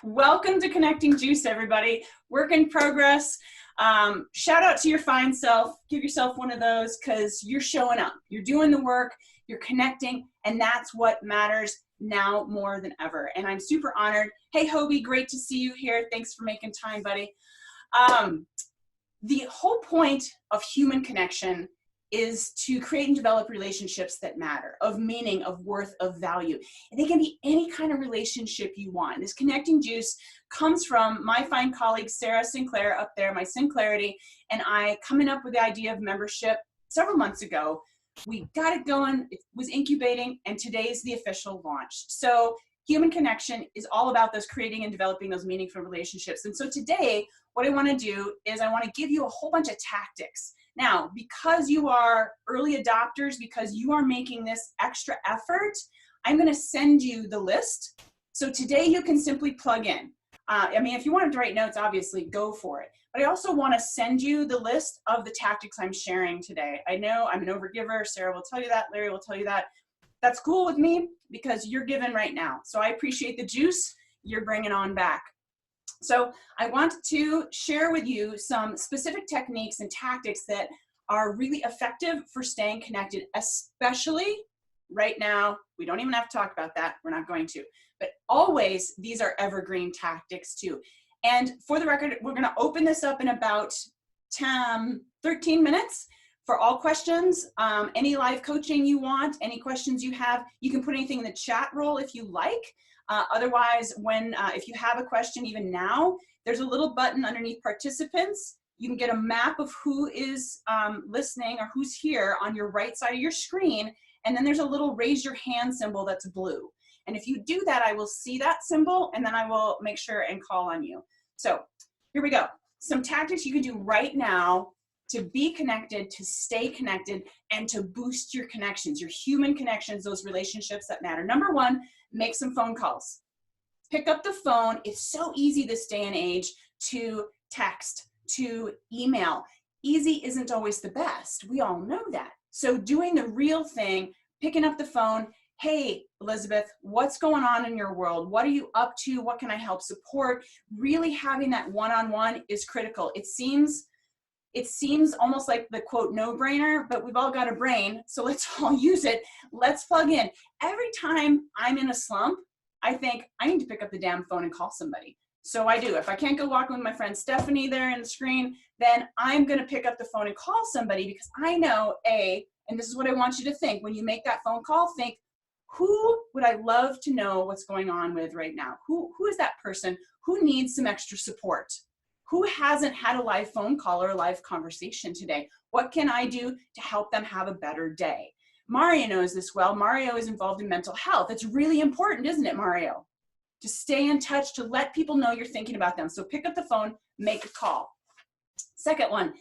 Welcome to Connecting Juice, everybody. Work in progress. Shout out to your fine self. Give yourself one of those because you're showing up. You're doing the work. You're connecting, and that's what matters now more than ever. And I'm super honored. Hey, Hobie, great to see you here. Thanks for making time, buddy. The whole point of human connection is to create and develop relationships that matter, of meaning, of worth, of value. And they can be any kind of relationship you want. This Connecting Juice comes from my fine colleague, Sarah Sinclair up there, my Sinclarity, and I coming up with the idea of membership several months ago. We got it going, it was incubating, and today's the official launch. So human connection is all about those creating and developing those meaningful relationships. And so today, what I want to do is I want to give you a whole bunch of tactics. Now, because you are early adopters, because you are making this extra effort, I'm going to send you the list. So today you can simply plug in. I mean, if you wanted to write notes, obviously go for it. But I also want to send you the list of the tactics I'm sharing today. I know I'm an overgiver. Sarah will tell you that. Larry will tell you that. That's cool with me because you're giving right now. So I appreciate the juice you're bringing on back. So I want to share with you some specific techniques and tactics that are really effective for staying connected, especially right now. We don't even have to talk about that. We're not going to. But always, these are evergreen tactics too. And for the record, we're going to open this up in about 13 minutes for all questions. Any live coaching you want, any questions you have, you can put anything in the chat roll if you like. Otherwise, if you have a question even now, there's a little button underneath participants. You can get a map of who is listening or who's here on your right side of your screen. And then there's a little raise your hand symbol that's blue. And if you do that, I will see that symbol and then I will make sure and call on you. So here we go. Some tactics you can do right now to be connected, to stay connected, and to boost your connections, your human connections, those relationships that matter. Number one, make some phone calls. Pick up the phone. It's so easy this day and age to text, to email. Easy isn't always the best. We all know that. So doing the real thing, picking up the phone. Hey, Elizabeth, what's going on in your world? What are you up to? What can I help support? Really having that one-on-one is critical. It seems almost like the quote no-brainer, but we've all got a brain, so let's all use it. Let's plug in. Every time I'm in a slump, I think I need to pick up the damn phone and call somebody. So I do. If I can't go walking with my friend Stephanie there in the screen, then I'm going to pick up the phone and call somebody because I know, and this is what I want you to think, when you make that phone call, think, who would I love to know what's going on with right now? Who is that person? Who needs some extra support? Who hasn't had a live phone call or a live conversation today? What can I do to help them have a better day? Mario knows this well. Mario is involved in mental health. It's really important, isn't it, Mario? To stay in touch, to let people know you're thinking about them. So pick up the phone, make a call. Second one,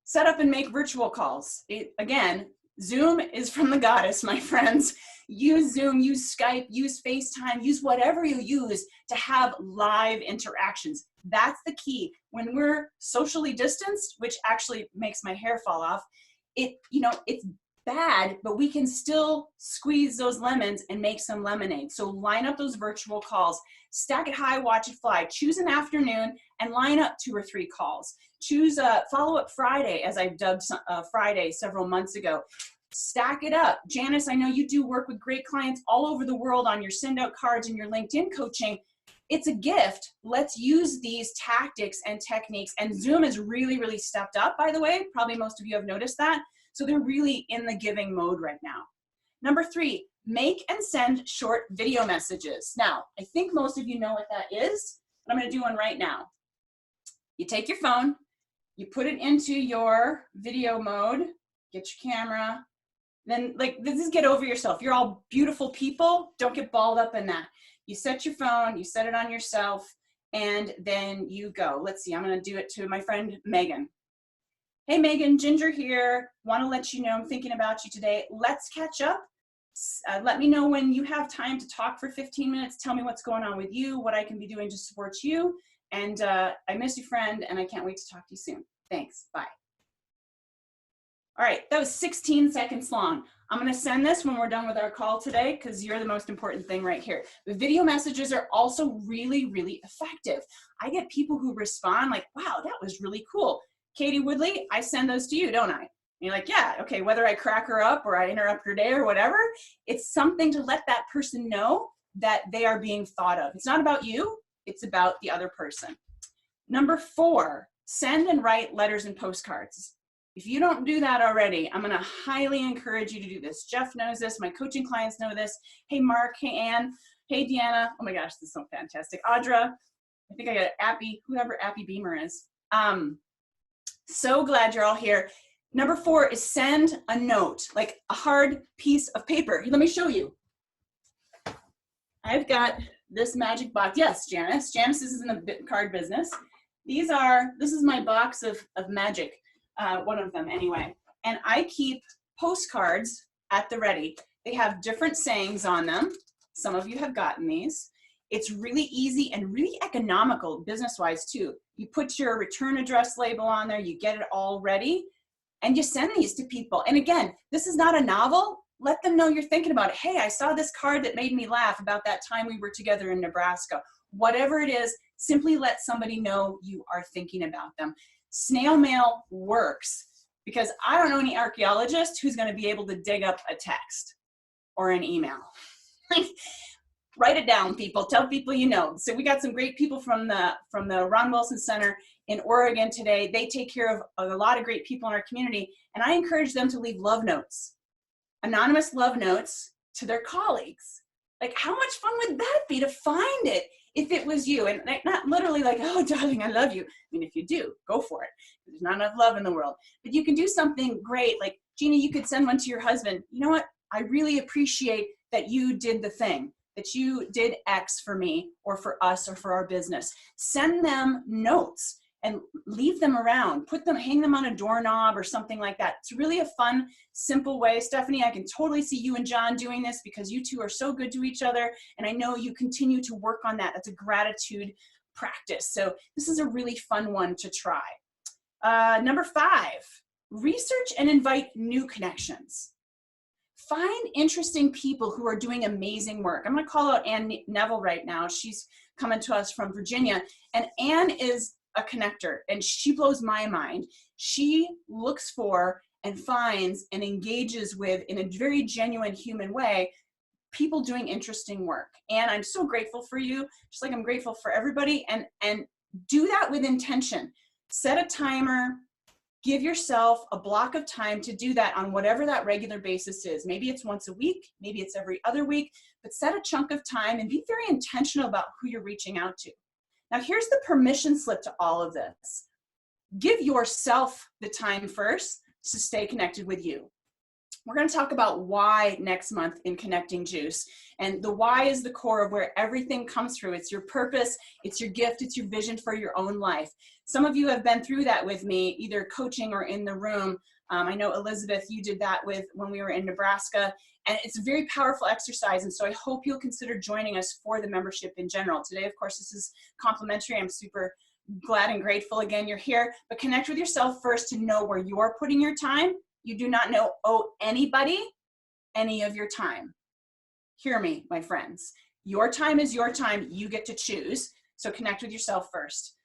set up and make virtual calls. Again, Zoom is from the goddess, my friends. Use Zoom, use Skype, use FaceTime, use whatever you use to have live interactions. That's the key. When we're socially distanced, which actually makes my hair fall off, it's bad, but we can still squeeze those lemons and make some lemonade. So line up those virtual calls, stack it high, watch it fly. Choose an afternoon and line up 2 or 3 calls. Choose a follow-up Friday, as I've dubbed Friday several months ago. Stack it up. Janice, I know you do work with great clients all over the world on your send out cards and your LinkedIn coaching. It's a gift. Let's use these tactics and techniques. And Zoom is really, really stepped up, by the way. Probably most of you have noticed that. So they're really in the giving mode right now. Number 3, make and send short video messages. Now, I think most of you know what that is, but I'm going to do one right now. You take your phone, you put it into your video mode, get your camera, then this is get over yourself. You're all beautiful people. Don't get balled up in that. You set your phone, you set it on yourself, and then you go. Let's see, I'm going to do it to my friend Megan. Hey Megan, Ginger here. Want to let you know I'm thinking about you today. Let's catch up. Let me know when you have time to talk for 15 minutes. Tell me what's going on with you, what I can be doing to support you. And I miss you, friend, and I can't wait to talk to you soon. Thanks. Bye. All right, that was 16 seconds long. I'm going to send this when we're done with our call today because you're the most important thing right here. The video messages are also really, really effective. I get people who respond like, wow, that was really cool. Katie Woodley, I send those to you, don't I? And you're like, yeah, okay, whether I crack her up or I interrupt her day or whatever, it's something to let that person know that they are being thought of. It's not about you, it's about the other person. Number 4, send and write letters and postcards. If you don't do that already, I'm going to highly encourage you to do this. Jeff knows this. My coaching clients know this. Hey, Mark. Hey, Ann. Hey, Deanna. Oh my gosh, this is so fantastic. Audra. I think I got Appy, whoever Appy Beamer is. So glad you're all here. Number 4 is send a note, like a hard piece of paper. Let me show you. I've got this magic box. Yes, Janice. Janice is in the card business. This is my box of magic. One of them anyway. And I keep postcards at the ready. They have different sayings on them. Some of you have gotten these. It's really easy and really economical business-wise too. You put your return address label on there, you get it all ready, and you send these to people. And again, this is not a novel. Let them know you're thinking about it. Hey, I saw this card that made me laugh about that time we were together in Nebraska. Whatever it is, simply let somebody know you are thinking about them. Snail mail works because I don't know any archaeologist who's going to be able to dig up a text or an email. Write it down, people. Tell people you know. So we got some great people from the Ron Wilson Center in Oregon today. They take care of a lot of great people in our community, and I encourage them to leave love notes, anonymous love notes to their colleagues. Like, how much fun would that be to find it if it was you? And not literally like, oh, darling, I love you. I mean, if you do, go for it. There's not enough love in the world. But you can do something great. Like, Jeannie, you could send one to your husband. You know what? I really appreciate that you did the thing, that you did X for me or for us or for our business. Send them notes and leave them around. Hang them on a doorknob or something like that. It's really a fun, simple way. Stephanie, I can totally see you and John doing this because you two are so good to each other. And I know you continue to work on that. That's a gratitude practice. So this is a really fun one to try. Number 5, research and invite new connections. Find interesting people who are doing amazing work. I'm going to call out Ann Neville right now. She's coming to us from Virginia. And Ann is a connector, and she blows my mind. She looks for and finds and engages with, in a very genuine human way, people doing interesting work. And I'm so grateful for you, just like I'm grateful for everybody. And do that with intention. Set a timer. Give yourself a block of time to do that on whatever that regular basis is. Maybe it's once a week, maybe it's every other week, but set a chunk of time and be very intentional about who you're reaching out to. Now, here's the permission slip to all of this. Give yourself the time first to stay connected with you. We're going to talk about why next month in Connecting Juice. And the why is the core of where everything comes through. It's your purpose, it's your gift, it's your vision for your own life. Some of you have been through that with me, either coaching or in the room. I know, Elizabeth, you did that when we were in Nebraska. And it's a very powerful exercise. And so I hope you'll consider joining us for the membership in general. Today, of course, this is complimentary. I'm super glad and grateful again you're here. But connect with yourself first to know where you're putting your time. You do not owe anybody any of your time. Hear me, my friends. Your time is your time. You get to choose. So connect with yourself first.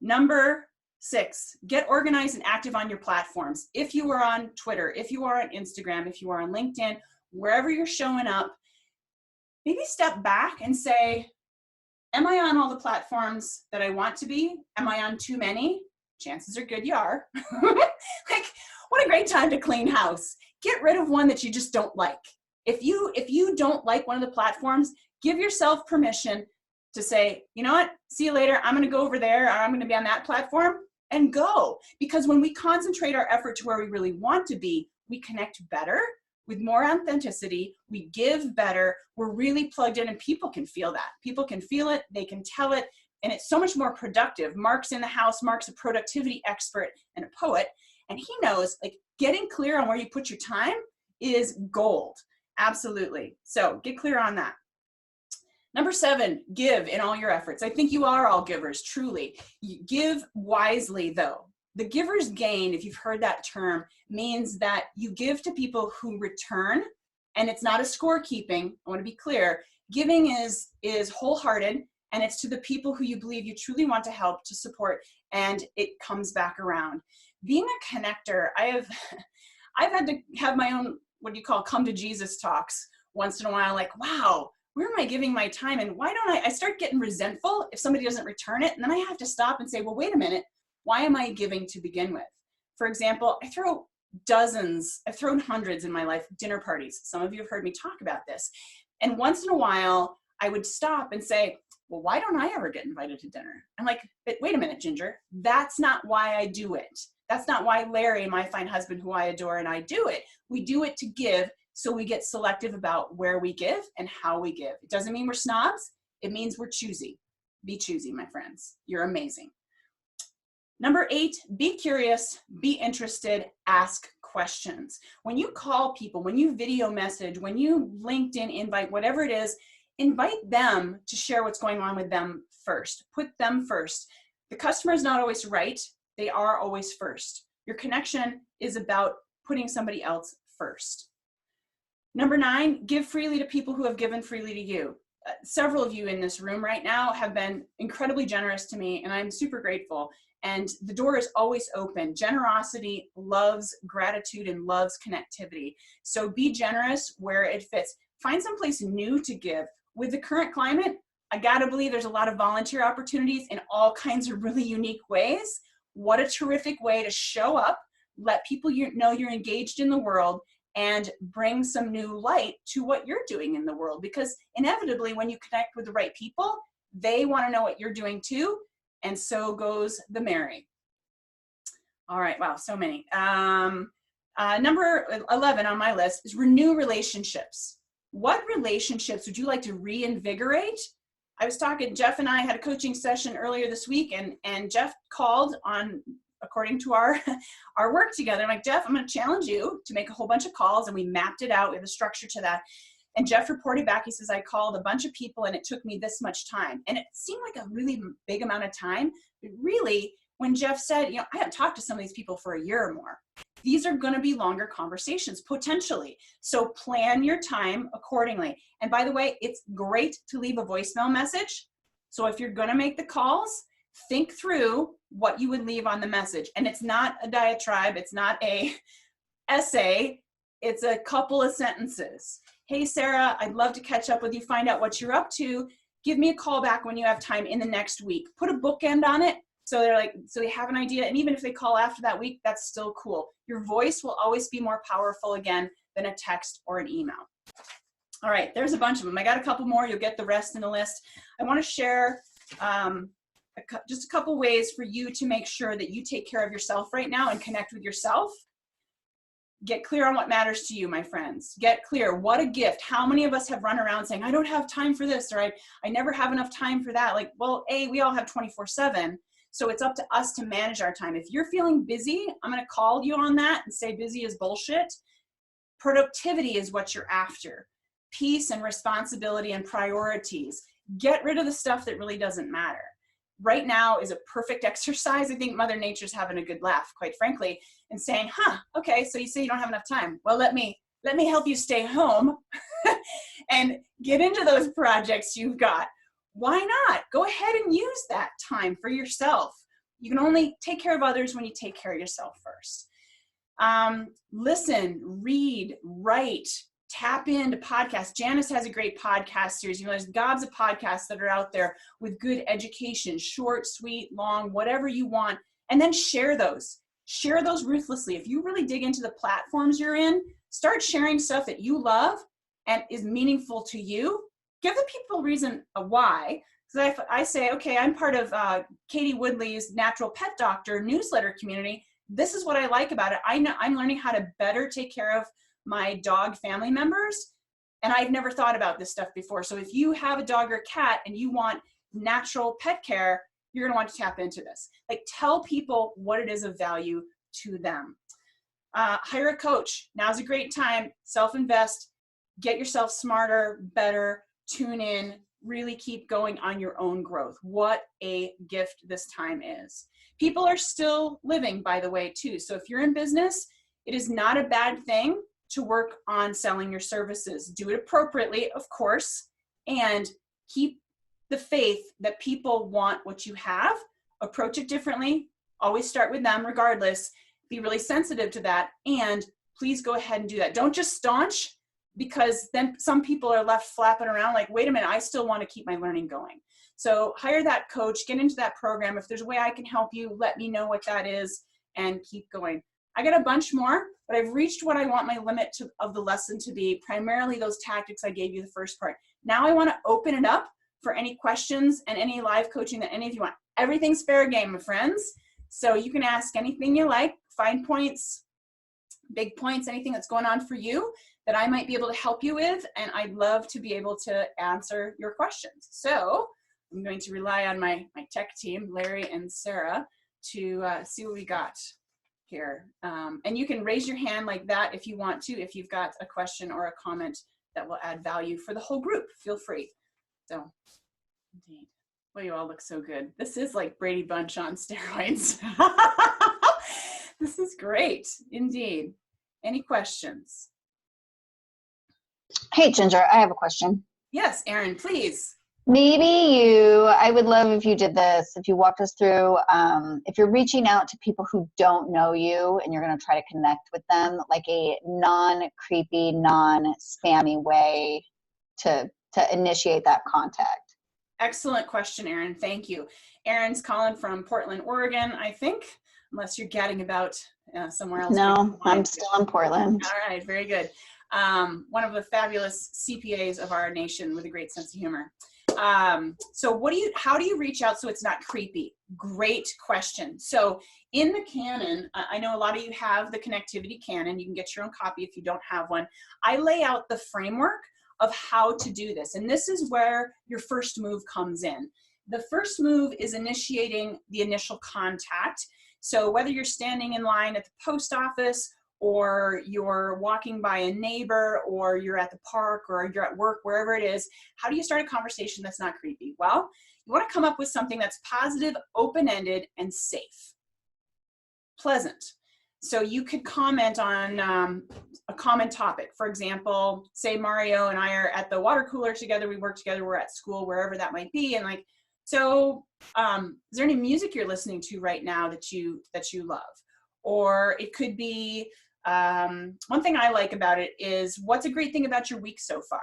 Number 6, get organized and active on your platforms. If you are on Twitter, if you are on Instagram, if you are on LinkedIn, wherever you're showing up, maybe step back and say, am I on all the platforms that I want to be? Am I on too many? Chances are good you are. Like, what a great time to clean house. Get rid of one that you just don't like. If you don't like one of the platforms, give yourself permission to say, you know what, see you later. I'm going to go over there, or I'm going to be on that platform, and go. Because when we concentrate our effort to where we really want to be, we connect better with more authenticity. We give better. We're really plugged in, and people can feel that. People can feel it. They can tell it. And it's so much more productive. Mark's in the house. Mark's a productivity expert and a poet. And he knows, like, getting clear on where you put your time is gold. Absolutely. So get clear on that. Number 7, give in all your efforts. I think you are all givers, truly. You give wisely, though. The giver's gain, if you've heard that term, means that you give to people who return, and it's not a scorekeeping. I want to be clear. Giving is wholehearted, and it's to the people who you believe you truly want to help, to support, and it comes back around. Being a connector, I've had to have my own, what do you call, come to Jesus talks once in a while, like, wow, where am I giving my time? And why don't I start getting resentful if somebody doesn't return it? And then I have to stop and say, well, wait a minute, why am I giving to begin with? For example, I've thrown hundreds in my life, dinner parties. Some of you have heard me talk about this. And once in a while, I would stop and say, well, why don't I ever get invited to dinner? I'm like, but wait a minute, Ginger, that's not why I do it. That's not why Larry, my fine husband who I adore, and I do it. We do it to give, so we get selective about where we give and how we give. It doesn't mean we're snobs. It means we're choosy. Be choosy, my friends. You're amazing. Number 8, be curious, be interested, ask questions. When you call people, when you video message, when you LinkedIn invite, whatever it is, invite them to share what's going on with them first. Put them first. The customer is not always right. They are always first. Your connection is about putting somebody else first. Number 9, give freely to people who have given freely to you. Several of you in this room right now have been incredibly generous to me, and I'm super grateful. And the door is always open. Generosity loves gratitude and loves connectivity. So be generous where it fits. Find someplace new to give. With the current climate, I gotta believe there's a lot of volunteer opportunities in all kinds of really unique ways. What a terrific way to show up, let people know you're engaged in the world, and bring some new light to what you're doing in the world. Because inevitably, when you connect with the right people, they want to know what you're doing too, and so goes the merry. All right, wow, so many. Number 11 on my list is renew relationships. What relationships would you like to reinvigorate? I was talking, Jeff and I had a coaching session earlier this week, and Jeff called on, according to our work together. I'm like, Jeff, I'm going to challenge you to make a whole bunch of calls, and we mapped it out. We have a structure to that. And Jeff reported back, he says, I called a bunch of people and it took me this much time. And it seemed like a really big amount of time. But really, when Jeff said, I haven't talked to some of these people for a year or more. These are going to be longer conversations, potentially. So plan your time accordingly. And by the way, it's great to leave a voicemail message. So if you're going to make the calls, think through what you would leave on the message. And it's not a diatribe. It's not a essay. It's a couple of sentences. Hey, Sarah, I'd love to catch up with you, find out what you're up to. Give me a call back when you have time in the next week. Put a bookend on it. So they have an idea. And even if they call after that week, that's still cool. Your voice will always be more powerful again than a text or an email. All right, there's a bunch of them. I got a couple more. You'll get the rest in the list. I want to share just a couple ways for you to make sure that you take care of yourself right now and connect with yourself. Get clear on what matters to you, my friends. Get clear. What a gift. How many of us have run around saying, I don't have time for this, or I never have enough time for that. Like, well, we all have 24/7. So it's up to us to manage our time. If you're feeling busy, I'm going to call you on that and say busy is bullshit. Productivity is what you're after. Peace and responsibility and priorities. Get rid of the stuff that really doesn't matter. Right now is a perfect exercise. I think Mother Nature's having a good laugh, quite frankly, and saying, okay, so you say you don't have enough time. Well, let me help you stay home and get into those projects you've got. Why not? Go ahead and use that time for yourself. You can only take care of others when you take care of yourself first. Listen, read, write, tap into podcasts. Janice has a great podcast series. There's gobs of podcasts that are out there with good education, short, sweet, long, whatever you want. And then share those. Share those ruthlessly. If you really dig into the platforms you're in, start sharing stuff that you love and is meaningful to you. Give the people a reason why. Because I say, okay, I'm part of Katie Woodley's Natural Pet Doctor newsletter community. This is what I like about it. I know I'm learning how to better take care of my dog family members, and I've never thought about this stuff before. So if you have a dog or cat and you want natural pet care, you're gonna want to tap into this. Like, tell people what it is of value to them. Hire a coach. Now's a great time. Self-invest. Get yourself smarter, better. Tune in. really keep going on your own growth. What a gift this time is. People are still living, by the way, too. So if you're in business, it is not a bad thing to work on selling your services. Do it appropriately, of course, and keep the faith that people want what you have. Approach it differently. Always start with them regardless. Be really sensitive to that, and please go ahead and do that. Don't just staunch, because then some people are left flapping around like, wait a minute, I still want to keep my learning going. So hire that coach, get into that program. If there's a way I can help you, let me know what that is, and keep going. I got a bunch more, but I've reached what I want my limit of the lesson to be, primarily those tactics I gave you the first part. Now I want to open it up for any questions and any live coaching that any of you want. Everything's fair game, my friends. So you can ask anything you like, fine points, big points, anything that's going on for you that I might be able to help you with, and I'd love to be able to answer your questions. So I'm going to rely on my tech team, Larry and Sarah, to see what we got here. And you can raise your hand like that if you want to, if you've got a question or a comment that will add value for the whole group. Feel free. So, indeed. Well, you all look so good. This is like Brady Bunch on steroids. This is great, indeed. Any questions? Hey, Ginger, I have a question. Yes, Erin, please. I would love if you did this, if you walked us through, if you're reaching out to people who don't know you and you're going to try to connect with them, like a non-creepy, non-spammy way to initiate that contact. Excellent question, Erin. Thank you. Erin's calling from Portland, Oregon, I think, unless you're gadding about somewhere else. No, I'm still in Portland. All right, very good. One of the fabulous CPAs of our nation with a great sense of humor. So how do you reach out so it's not creepy? Great question. So in the Canon, I know a lot of you have the Connectivity Canon. You can get your own copy if you don't have one. I lay out the framework of how to do this. And this is where your first move comes in. The first move is initiating the initial contact. So whether you're standing in line at the post office, or you're walking by a neighbor, or you're at the park, or you're at work, wherever it is, how do you start a conversation that's not creepy? Well, you want to come up with something that's positive, open-ended, and safe. Pleasant. So you could comment on a common topic. For example, say Mario and I are at the water cooler together, we work together, we're at school, wherever that might be, and like, so is there any music you're listening to right now that you love? Or it could be, one thing I like about it is, what's a great thing about your week so far?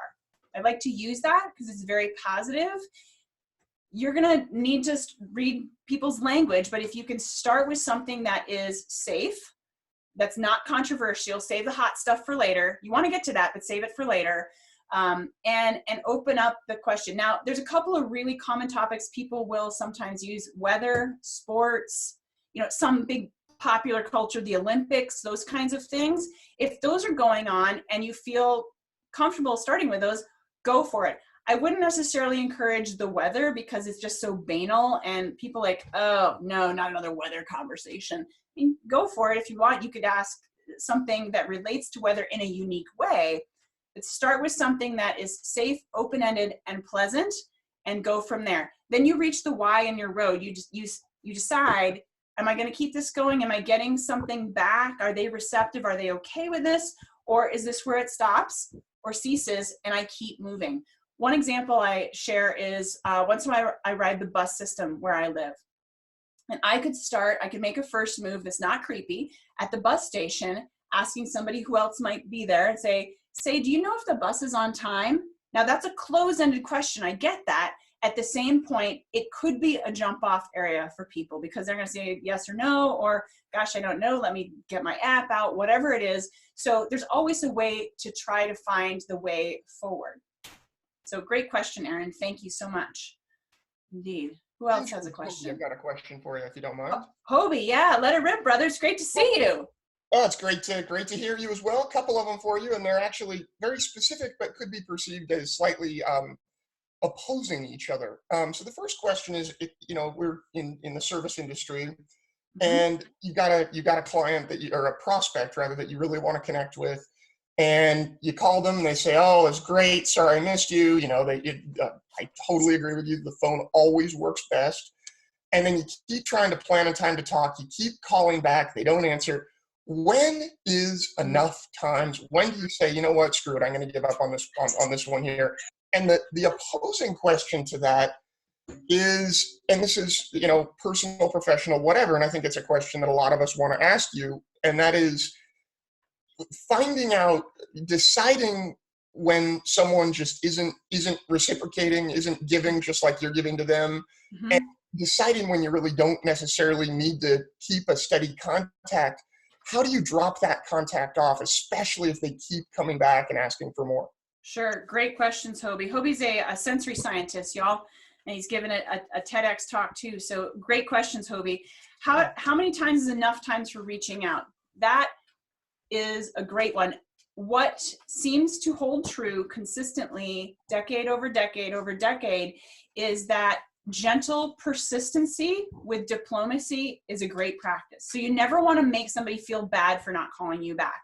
I like to use that because it's very positive. You're gonna need to read people's language, but if you can start with something that is safe, that's not controversial, save the hot stuff for later. You wanna get to that, but save it for later. And open up the question. Now, there's a couple of really common topics people will sometimes use: weather, sports, some big popular culture, the Olympics, those kinds of things. If those are going on and you feel comfortable starting with those, go for it. I wouldn't necessarily encourage the weather because it's just so banal and people like, oh no, not another weather conversation. I mean, go for it. If you want, you could ask something that relates to weather in a unique way, but start with something that is safe, open-ended, and pleasant, and go from there. Then you reach the why in your road. You decide, am I going to keep this going? Am I getting something back? Are they receptive? Are they okay with this? Or is this where it stops or ceases and I keep moving? One example I share is once in a while I ride the bus system where I live. And I could make a first move that's not creepy at the bus station, asking somebody who else might be there and say, do you know if the bus is on time? Now that's a closed-ended question. I get that. At the same point, it could be a jump off area for people because they're going to say yes or no, or gosh, I don't know, let me get my app out, whatever it is. So there's always a way to try to find the way forward. So great question, Erin. Thank you so much. Indeed. Who else has a question? I've got a question for you, if you don't mind. Hobie, yeah, let it rip, brother. It's great to see you. Oh, it's great to hear you as well. A couple of them for you, and they're actually very specific, but could be perceived as slightly opposing each other. So the first question is, we're in the service industry, and you got a client or a prospect rather that you really want to connect with, and you call them and they say, oh, it's great, sorry I missed you. I totally agree with you. The phone always works best. And then you keep trying to plan a time to talk. You keep calling back. They don't answer. When is enough times? When do you say, you know what, screw it, I'm going to give up on this one here? And the opposing question to that is, and this is, personal, professional, whatever, and I think it's a question that a lot of us want to ask you, and that is deciding when someone just isn't reciprocating, isn't giving just like you're giving to them, Mm-hmm. and deciding when you really don't necessarily need to keep a steady contact. How do you drop that contact off, especially if they keep coming back and asking for more? Sure. Great questions, Hobie. Hobie's a sensory scientist, y'all, and he's given a TEDx talk too. So great questions, Hobie. How many times is enough times for reaching out? That is a great one. What seems to hold true consistently, decade over decade over decade, is that gentle persistency with diplomacy is a great practice. So you never want to make somebody feel bad for not calling you back.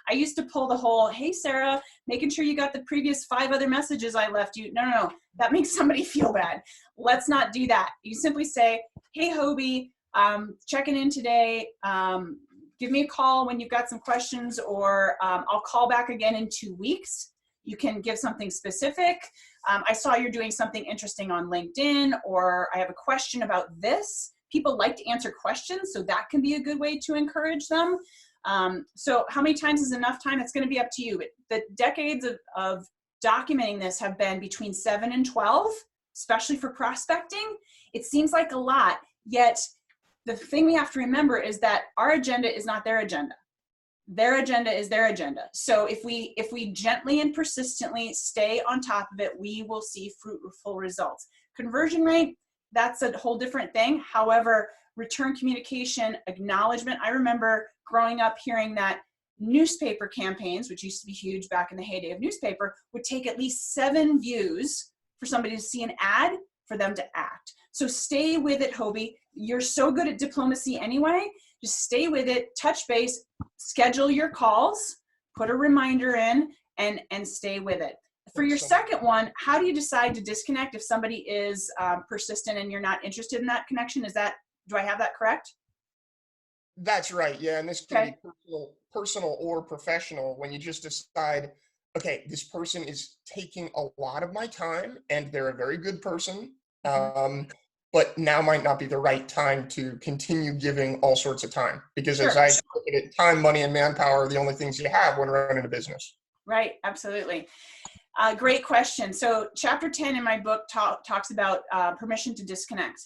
I used to pull the whole, hey, Sarah, making sure you got the previous 5 other messages I left you. No. That makes somebody feel bad. Let's not do that. You simply say, hey, Hobie, checking in today. Give me a call when you've got some questions, or I'll call back again in 2 weeks. You can give something specific. I saw you're doing something interesting on LinkedIn, or I have a question about this. People like to answer questions, so that can be a good way to encourage them. So how many times is enough time? It's going to be up to you. But the decades of documenting this have been between 7 and 12, especially for prospecting. It seems like a lot, yet the thing we have to remember is that our agenda is not their agenda. Their agenda is their agenda. So if we gently and persistently stay on top of it, we will see fruitful results. Conversion rate, that's a whole different thing. However, return communication, acknowledgement. I remember growing up hearing that newspaper campaigns, which used to be huge back in the heyday of newspaper, would take at least 7 views for somebody to see an ad for them to act. So stay with it, Hobie. You're so good at diplomacy anyway. Just stay with it, touch base, schedule your calls, put a reminder in, and stay with it. For your second one, how do you decide to disconnect if somebody is persistent and you're not interested in that connection? Do I have that correct? That's right. Yeah. And this can be personal or professional, when you just decide, okay, this person is taking a lot of my time and they're a very good person. But now might not be the right time to continue giving all sorts of time, because as I look at it, time, money, and manpower are the only things you have when running a business. Right. Absolutely. Great question. So chapter 10 in my book talks about permission to disconnect.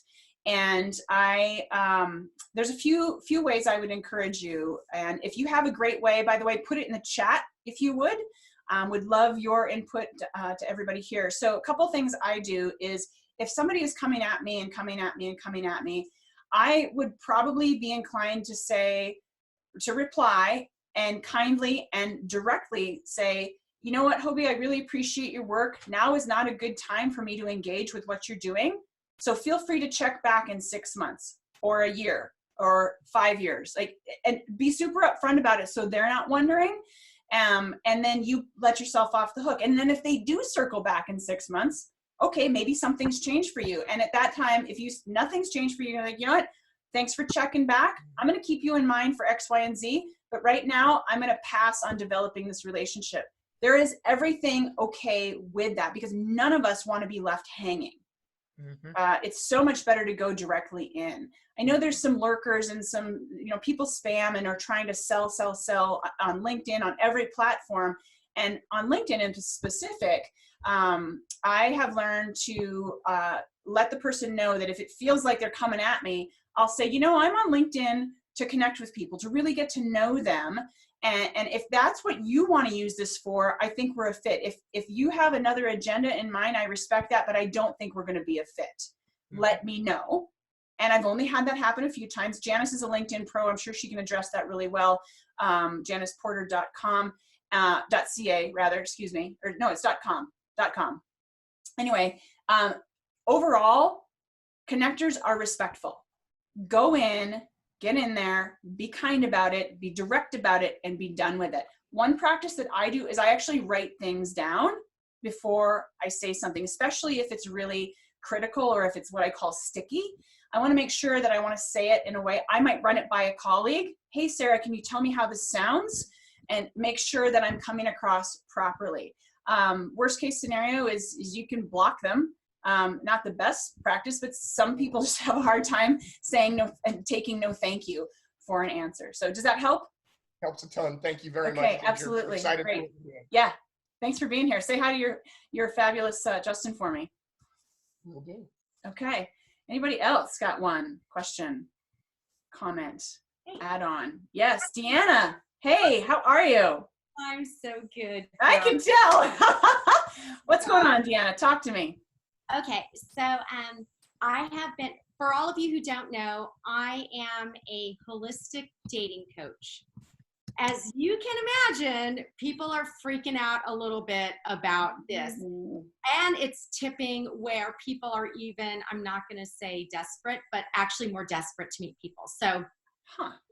And there's a few ways I would encourage you. And if you have a great way, by the way, put it in the chat if you would. Would love your input to everybody here. So a couple things I do is, if somebody is coming at me and coming at me and coming at me, I would probably be inclined to reply and kindly and directly say, you know what, Hobie, I really appreciate your work. Now is not a good time for me to engage with what you're doing. So feel free to check back in 6 months or a year or 5 years, and be super upfront about it so they're not wondering. And then you let yourself off the hook. And then if they do circle back in 6 months, okay, maybe something's changed for you. And at that time, if nothing's changed for you, you're like, you know what? Thanks for checking back. I'm going to keep you in mind for X, Y, and Z. But right now, I'm going to pass on developing this relationship. There is everything okay with that, because none of us want to be left hanging. It's so much better to go directly in. I know there's some lurkers and some, people spam and are trying to sell on LinkedIn, on every platform. And on LinkedIn in specific, I have learned to let the person know that if it feels like they're coming at me, I'll say, I'm on LinkedIn to connect with people, to really get to know them. And if that's what you want to use this for, I think we're a fit. If you have another agenda in mind, I respect that, but I don't think we're going to be a fit. Let me know. And I've only had that happen a few times. Janice is a LinkedIn pro. I'm sure she can address that really well. JanicePorter.com, .ca rather, excuse me. Or no, it's .com. Anyway, overall, connectors are respectful. Go in, get in there, be kind about it, be direct about it, and be done with it. one practice that I do is I actually write things down before I say something, especially if it's really critical or if it's what I call sticky. I want to make sure that I want to say it in a way. I might run it by a colleague. Hey, Sarah, can you tell me how this sounds? And make sure that I'm coming across properly. Worst case scenario is you can block them. Not the best practice, but some people just have a hard time saying no and taking no thank you for an answer. So does that help? Helps a ton. Thank you very much. Okay, absolutely. Excited Great. for what you're doing. Yeah. Thanks for being here. Say hi to your fabulous Justin for me. Will do. Okay. Anybody else got one question, comment, add on? Yes, Deanna. Hey, how are you? I'm so good. I can tell. What's going on, Deanna? Talk to me. Okay, so I have been, for all of you who don't know, I am a holistic dating coach. As you can imagine, people are freaking out a little bit about this. And it's tipping where people are even, I'm not going to say desperate, but actually more desperate to meet people. So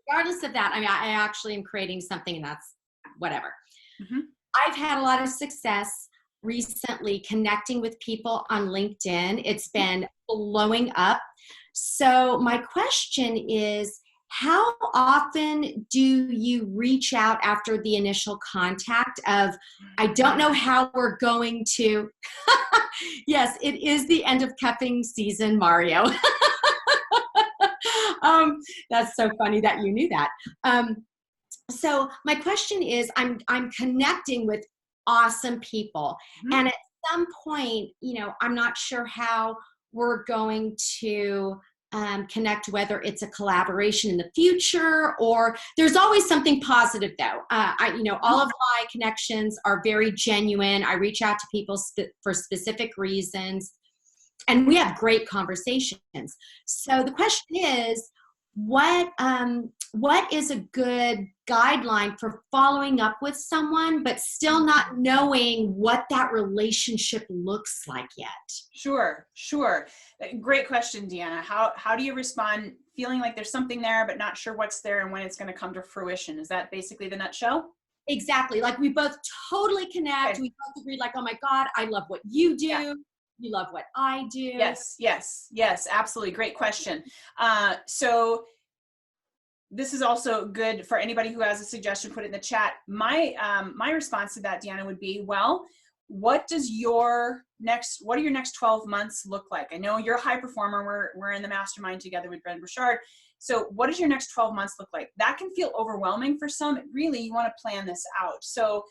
regardless of that, I mean, I actually am creating something, and that's whatever. I've had a lot of success recently connecting with people on LinkedIn. It's been blowing up. So my question is, how often do you reach out after the initial contact of, I don't know how we're going to, yes, it is the end of cuffing season, Mario. That's so funny that you knew that. So my question is, I'm connecting with awesome people. And at some point, you know, I'm not sure how we're going to connect, whether it's a collaboration in the future, or there's always something positive though. You know, all of my connections are very genuine. I reach out to people for specific reasons, and we have great conversations. So the question is, what is a good guideline for following up with someone, but still not knowing what that relationship looks like yet? Sure. Great question, Deanna. How do you respond feeling like there's something there, but not sure what's there and when it's going to come to fruition? Is that basically the nutshell? Exactly. Like we both totally connect. Okay. We both agree, like, oh my God, I love what you do. Yeah. You love what I do. Yes, absolutely. Great question. So this is also good for anybody who has a suggestion, put it in the chat. My response to that, Deanna, would be, well, what are your next 12 months look like? I know you're a high performer. We're in the mastermind together with Brent Bouchard. So what does your next 12 months look like? That can feel overwhelming for some. Really, you want to plan this out. So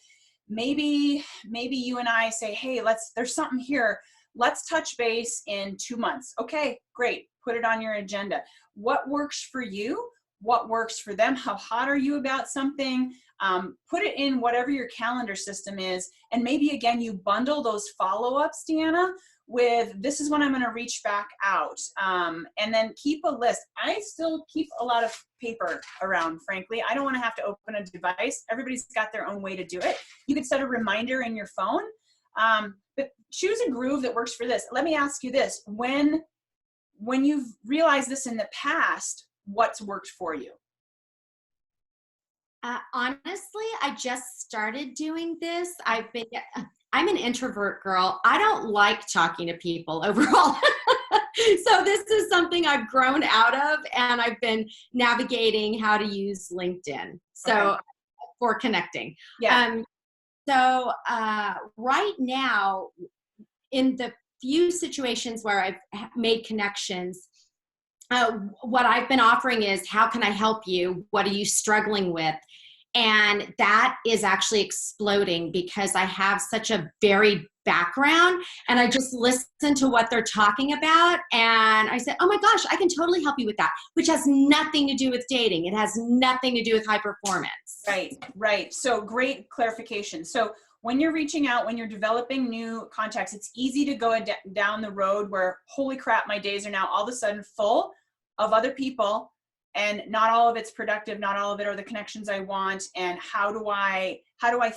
maybe you and I say, hey, there's something here. Let's touch base in 2 months. Okay, great. Put it on your agenda. What works for you? What works for them? How hot are you about something? Put it in whatever your calendar system is. And maybe again, you bundle those follow-ups, Deanna, with this is when I'm going to reach back out. And then keep a list. I still keep a lot of paper around, frankly. I don't want to have to open a device. Everybody's got their own way to do it. You could set a reminder in your phone, but choose a groove that works for this. Let me ask you this. When you've realized this in the past, what's worked for you? Honestly, I just started doing this. I'm an introvert girl. I don't like talking to people overall. So this is something I've grown out of, and I've been navigating how to use LinkedIn. So for connecting. Yeah. So right now, in the few situations where I've made connections, what I've been offering is, how can I help you? What are you struggling with? And that is actually exploding because I have such a varied background, and I just listen to what they're talking about. And I said, oh my gosh, I can totally help you with that, which has nothing to do with dating. It has nothing to do with high performance. Right. So great clarification. So when you're reaching out, when you're developing new contacts, it's easy to go down the road where, holy crap, my days are now all of a sudden full of other people, and not all of it's productive, not all of it are the connections I want, and how do I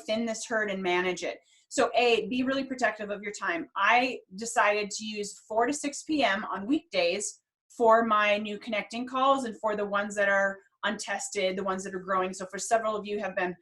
thin this herd and manage it? So be really protective of your time. I decided to use 4 to 6 p.m. on weekdays for my new connecting calls, and for the ones that are untested, the ones that are growing. So for several of you have been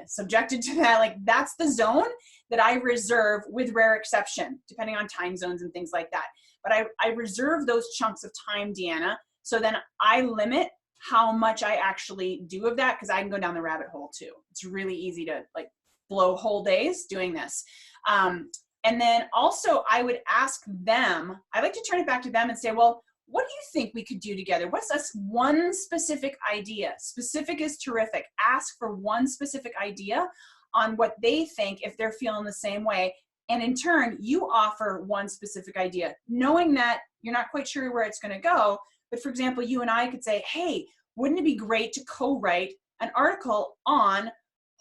subjected to that. Like that's the zone that I reserve with rare exception, depending on time zones and things like that. But I reserve those chunks of time, Deanna, so then I limit how much I actually do of that, because I can go down the rabbit hole too. It's really easy to like blow whole days doing this. And then also I would ask them, I like to turn it back to them and say, well, what do you think we could do together? What's us one specific idea? Specific is terrific. Ask for one specific idea on what they think if they're feeling the same way. And in turn, you offer one specific idea, knowing that you're not quite sure where it's going to go. But for example, you and I could say, hey, wouldn't it be great to co-write an article on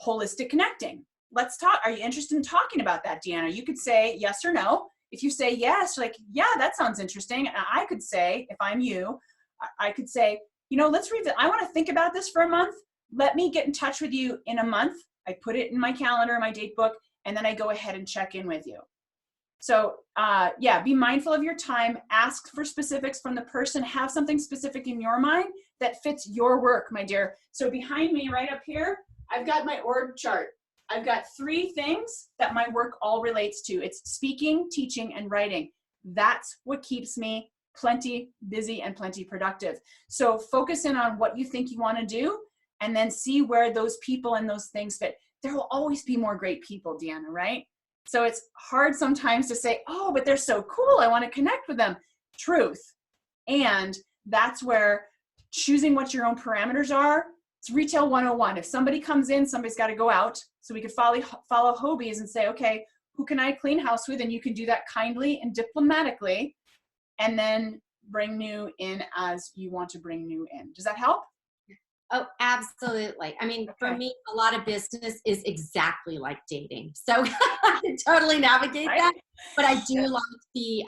holistic connecting? Let's talk. Are you interested in talking about that, Deanna? You could say yes or no. If you say yes, you're like, yeah, that sounds interesting. And I could say, if I'm you, I could say, you know, let's read that. I want to think about this for a month. Let me get in touch with you in a month. I put it in my calendar, my date book, and then I go ahead and check in with you. So yeah, be mindful of your time. Ask for specifics from the person. Have something specific in your mind that fits your work, my dear. So behind me right up here, I've got my org chart. I've got 3 things that my work all relates to. It's speaking, teaching, and writing. That's what keeps me plenty busy and plenty productive. So focus in on what you think you want to do, and then see where those people and those things fit. There will always be more great people, Deanna, right? So it's hard sometimes to say, oh, but they're so cool, I want to connect with them. Truth. And that's where choosing what your own parameters are. It's retail 101. If somebody comes in, somebody's got to go out. So we could follow Hobies and say, okay, who can I clean house with? And you can do that kindly and diplomatically, and then bring new in as you want to bring new in. Does that help? Oh, absolutely. I mean, for Okay. me, a lot of business is exactly like dating. So I can totally navigate Right. that. But I do like the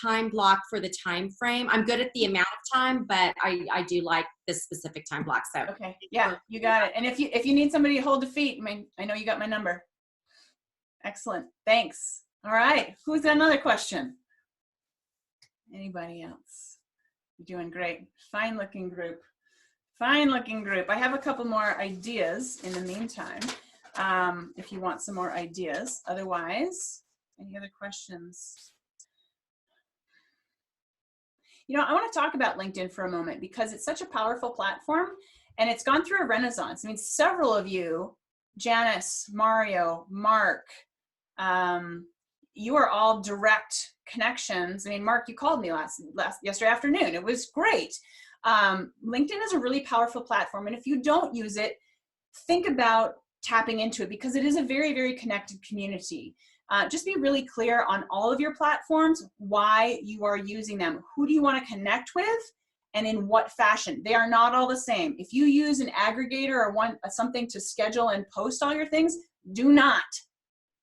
time block for the time frame. I'm good at the amount of time, but I do like this specific time block. So Okay. Yeah, you got it. And if you need somebody to hold the feet, I know you got my number. Excellent. Thanks. All right. Who's got another question? Anybody else? You're doing great. Fine looking group. Fine looking group. I have a couple more ideas in the meantime, if you want some more ideas. Otherwise, any other questions? You know, I want to talk about LinkedIn for a moment because it's such a powerful platform and it's gone through a renaissance. I mean, several of you, Janice, Mario, Mark, you are all direct connections. I mean, Mark, you called me yesterday afternoon. It was great. LinkedIn is a really powerful platform. And if you don't use it, think about tapping into it because it is a very, very connected community. Just be really clear on all of your platforms, why you are using them. Who do you want to connect with and in what fashion? They are not all the same. If you use an aggregator or something to schedule and post all your things, do not,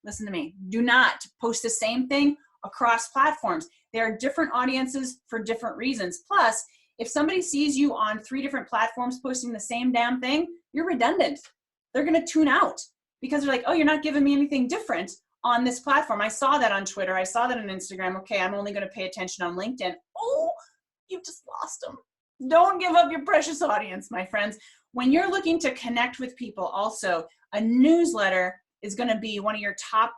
listen to me, do not post the same thing across platforms. There are different audiences for different reasons. Plus, if somebody sees you on 3 different platforms posting the same damn thing, you're redundant. They're going to tune out because they're like, oh, you're not giving me anything different on this platform. I saw that on Twitter. I saw that on Instagram. Okay, I'm only going to pay attention on LinkedIn. Oh, you just lost them. Don't give up your precious audience, my friends. When you're looking to connect with people also, a newsletter is going to be one of your top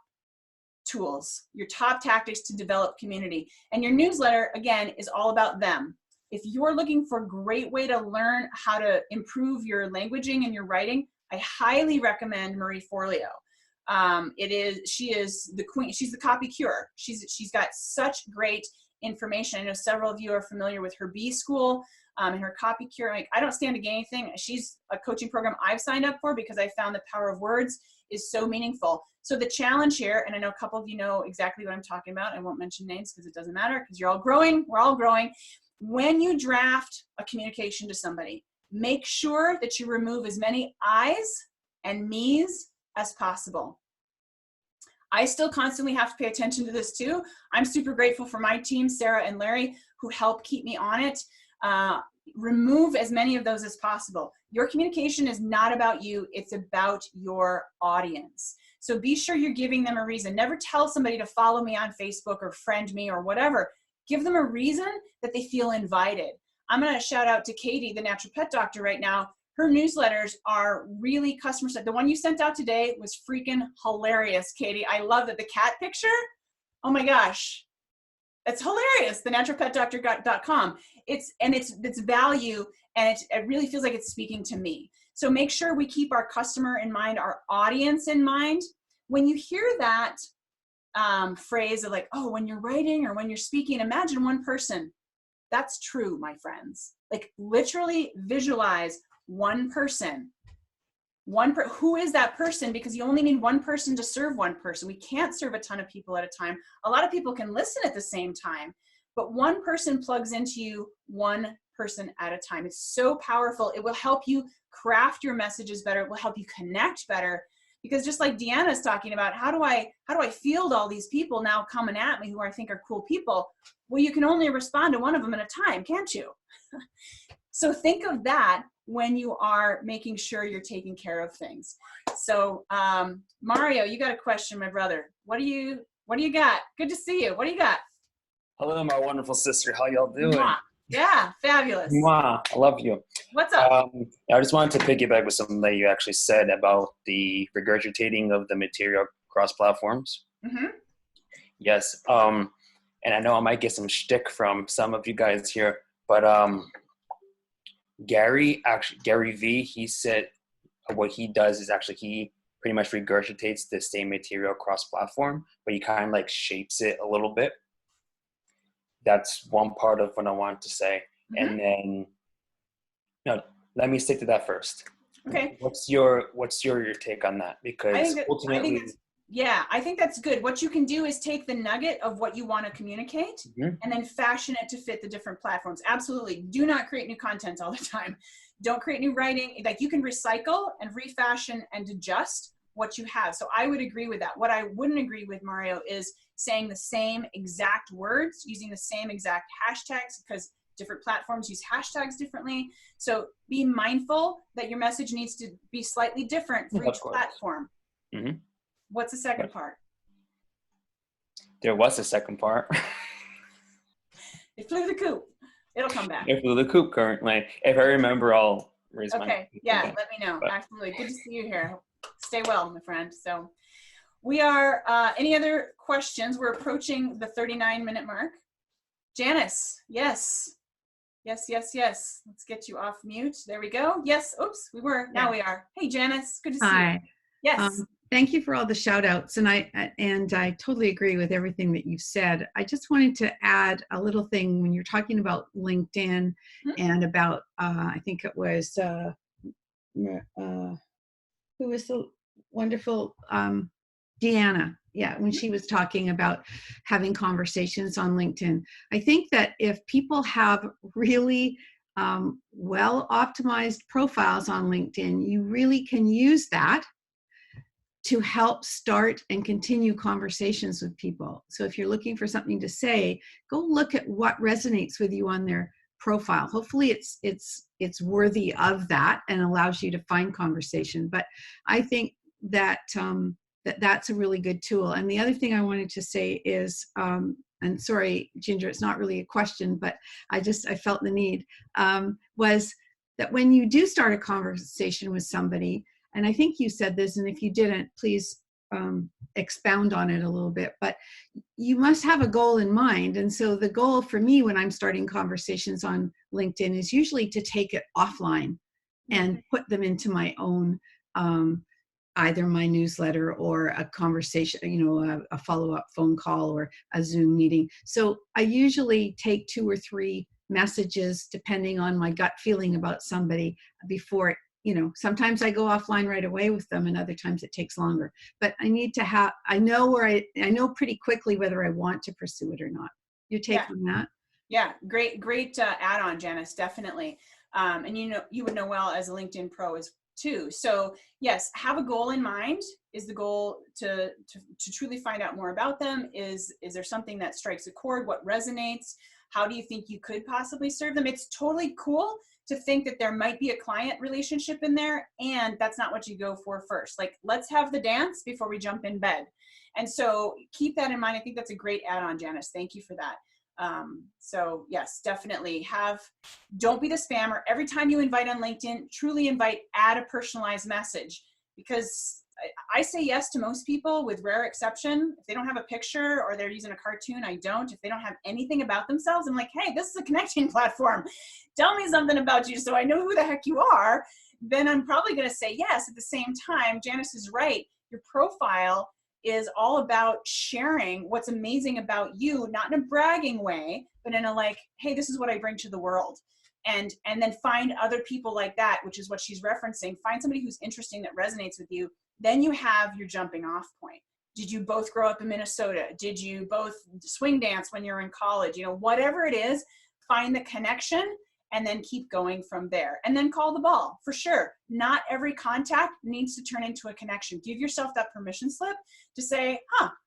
tools, your top tactics to develop community. And your newsletter, again, is all about them. If you're looking for a great way to learn how to improve your languaging and your writing, I highly recommend Marie Forleo. She is the queen. She's the copy cure. She's got such great information. I know several of you are familiar with her B School and her copy cure. Like, I don't stand to gain anything. She's a coaching program I've signed up for because I found the power of words is so meaningful. So the challenge here, and I know a couple of you know exactly what I'm talking about. I won't mention names because it doesn't matter because you're all growing. We're all growing. When you draft a communication to somebody, make sure that you remove as many I's and me's as possible. I still constantly have to pay attention to this too. I'm super grateful for my team, Sarah and Larry, who help keep me on it. Remove as many of those as possible. Your communication is not about you, it's about your audience. So be sure you're giving them a reason. Never tell somebody to follow me on Facebook or friend me or whatever. Give them a reason that they feel invited. I'm going to shout out to Katie, the natural pet doctor right now. her newsletters are really customer centered. The one you sent out today was freaking hilarious, Katie. I love it. The cat picture. Oh my gosh. It's hilarious. thenaturalpetdoctor.com. It's value, and it really feels like it's speaking to me. So make sure we keep our customer in mind, our audience in mind. When you hear that phrase of like, oh, when you're writing or when you're speaking, imagine one person. That's true, my friends. Like literally visualize one person. Who is that person? Because you only need one person to serve one person. We can't serve a ton of people at a time. A lot of people can listen at the same time, but one person plugs into you, one person at a time. It's so powerful. It will help you craft your messages better. It will help you connect better. Because just like Deanna's talking about, how do I field all these people now coming at me who I think are cool people? Well, you can only respond to one of them at a time, can't you? So think of that when you are making sure you're taking care of things. So Mario, you got a question, my brother. What do you got? Good to see you. What do you got? Hello, my wonderful sister. How y'all doing? Mwah. Yeah, fabulous. Mwah. I love you. What's up? I just wanted to piggyback with something that you actually said about the regurgitating of the material across platforms. Mm-hmm. Yes. And I know I might get some shtick from some of you guys here, but Gary V, he said what he does is actually he pretty much regurgitates the same material across platform, but he kind of like shapes it a little bit. That's one part of what I want to say. Mm-hmm. And then, no, let me stick to that first. Okay. What's your take on that? Because ultimately, I think that's good. What you can do is take the nugget of what you want to communicate mm-hmm. and then fashion it to fit the different platforms. Absolutely. Do not create new content all the time. Don't create new writing. Like you can recycle and refashion and adjust what you have. So I would agree with that. What I wouldn't agree with, Mario, is saying the same exact words, using the same exact hashtags, because different platforms use hashtags differently. So be mindful that your message needs to be slightly different for each platform. Mm-hmm. What's the second part? There was a second part. It flew the coop. It'll come back. It flew the coop currently. If I remember, I'll raise my hand. Okay, yeah, let me know. But absolutely. Good to see you here. Stay well, my friend. So we are, any other questions? We're approaching the 39-minute mark. Janice, yes. Yes. Let's get you off mute. There we go. Yes. Oops, we were. Now we are. Hey, Janice. Good to see you. Yes. Thank you for all the shout outs. And I totally agree with everything that you've said. I just wanted to add a little thing when you're talking about LinkedIn mm-hmm. and about, I think it was, who was the wonderful, Deanna. Yeah, when she was talking about having conversations on LinkedIn. I think that if people have really well optimized profiles on LinkedIn, you really can use that to help start and continue conversations with people. So if you're looking for something to say, go look at what resonates with you on their profile. Hopefully it's worthy of that and allows you to find conversation. But I think that that's a really good tool. And the other thing I wanted to say is, and sorry, Ginger, it's not really a question, but I felt the need, was that when you do start a conversation with somebody, and I think you said this, and if you didn't, please expound on it a little bit, but you must have a goal in mind. And so the goal for me when I'm starting conversations on LinkedIn is usually to take it offline and put them into my own, either my newsletter or a conversation, a follow-up phone call or a Zoom meeting. So I usually take 2 or 3 messages depending on my gut feeling about somebody before, sometimes I go offline right away with them and other times it takes longer. But I need to I know pretty quickly whether I want to pursue it or not. Your take on that? Yeah, great add-on, Janice, definitely. And you would know well as a LinkedIn pro as too. So yes, have a goal in mind. Is the goal to truly find out more about them? Is there something that strikes a chord? What resonates? How do you think you could possibly serve them? It's totally cool to think that there might be a client relationship in there, and that's not what you go for first. Like, let's have the dance before we jump in bed. And so keep that in mind. I think that's a great add-on, Janice. Thank you for that. So yes, definitely don't be the spammer. Every time you invite on LinkedIn, truly invite, add a personalized message, because I say yes to most people with rare exception. If they don't have a picture or they're using a cartoon, I don't. If they don't have anything about themselves, I'm like, hey, this is a connecting platform. Tell me something about you so I know who the heck you are. Then I'm probably going to say yes. At the same time, Janice is right. Your profile is all about sharing what's amazing about you, not in a bragging way, but in a like, hey, this is what I bring to the world. And then find other people like that, which is what she's referencing. Find somebody who's interesting, that resonates with you. Then you have your jumping off point. Did you both grow up in Minnesota? Did you both swing dance when you're in college? You know, whatever it is, find the connection and then keep going from there. And then call the ball, for sure. Not every contact needs to turn into a connection. Give yourself that permission slip to say,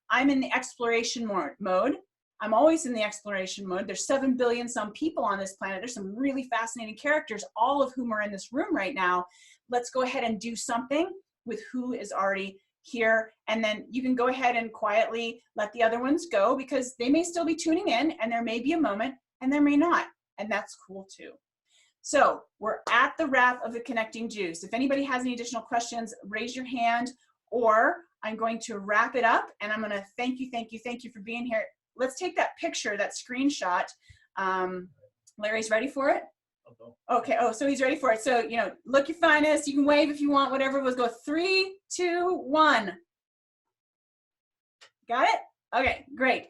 I'm in the exploration mode. I'm always in the exploration mode. There's 7 billion some people on this planet. There's some really fascinating characters, all of whom are in this room right now. Let's go ahead and do something with who is already here. And then you can go ahead and quietly let the other ones go, because they may still be tuning in, and there may be a moment and there may not. And that's cool too. So we're at the wrap of the Connecting Juice. If anybody has any additional questions, raise your hand, or I'm going to wrap it up, and I'm going to thank you for being here. Let's take that picture, that screenshot. Larry's ready for it? Okay. Oh, so he's ready for it. So, you know, look your finest. You can wave if you want, whatever it was. Go 3, 2, 1. Got it? Okay, great.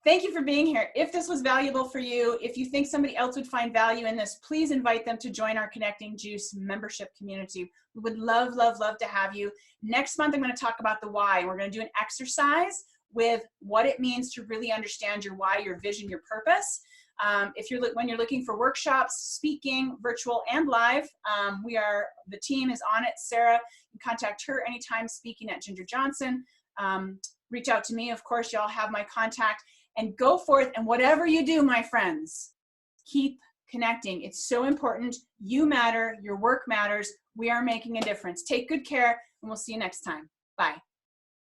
Thank you for being here. If this was valuable for you, if you think somebody else would find value in this, please invite them to join our Connecting Juice membership community. We would love, love, love to have you. Next month, I'm going to talk about the why. We're going to do an exercise with what it means to really understand your why, your vision, your purpose. When you're looking for workshops, speaking, virtual and live, the team is on it. Sarah, you can contact her anytime, speaking at Ginger Johnson. Reach out to me. Of course, y'all have my contact. And go forth, and whatever you do, my friends, keep connecting. It's so important. You matter. Your work matters. We are making a difference. Take good care, and we'll see you next time. Bye.